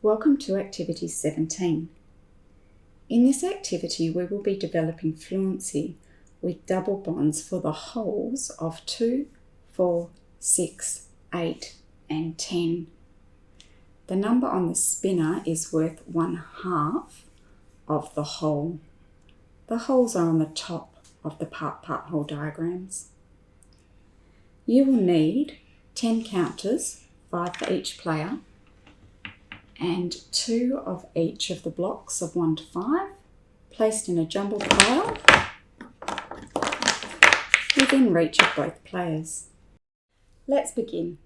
Welcome to Activity 17. In this activity, we will be developing fluency with double bonds for the wholes of 2, 4, 6, 8 and 10. The number on the spinner is worth 1/2 of the whole. The wholes are on the top of the part whole diagrams. You will need 10 counters, 5 for each player, and 2 of each of the blocks of 1 to 5, placed in a jumbled pile within reach of both players. Let's begin.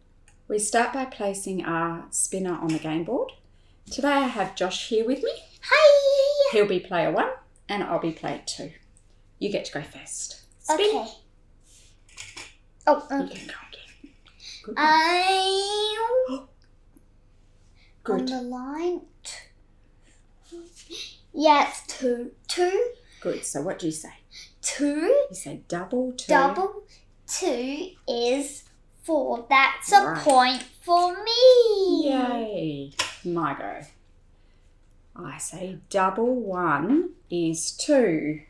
We start by placing our spinner on the game board. Today I have Josh here with me. Hi! He'll be player 1 and I'll be player 2. You get to go first. Spin. Okay. Oh, You okay. can go again. Good. I'm Good. on the line. Yes, two. Good. So what do you say? 2. You say double 2. Double 2 is 4. That's Right. a point for me. Yay. My go. I say double 1 is 2.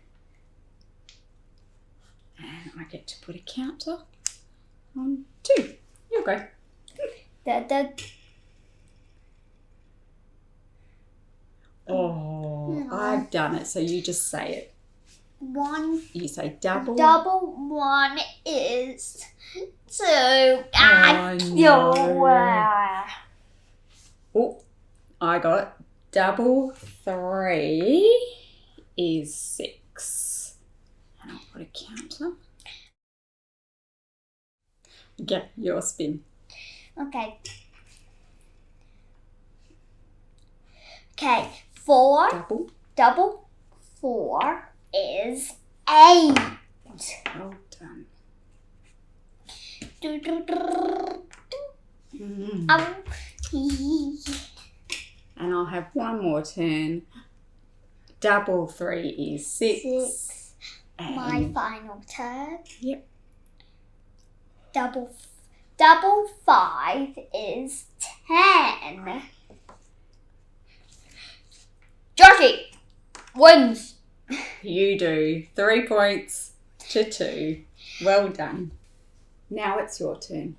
And I get to put a counter on 2. You'll go. Oh, I've done it. So you just say it. 1. You say double. Double 1 is 2. no. Oh, I got double 3 is 6. And I'll put a counter. Get your spin. Okay. 4. Double. 4 is 8. Well done. And I'll have one more turn. Double 3 is 6. My final turn. Yep. Double 5 is 10. Joshy wins. You do. 3 points to 2. Well done. Now it's your turn.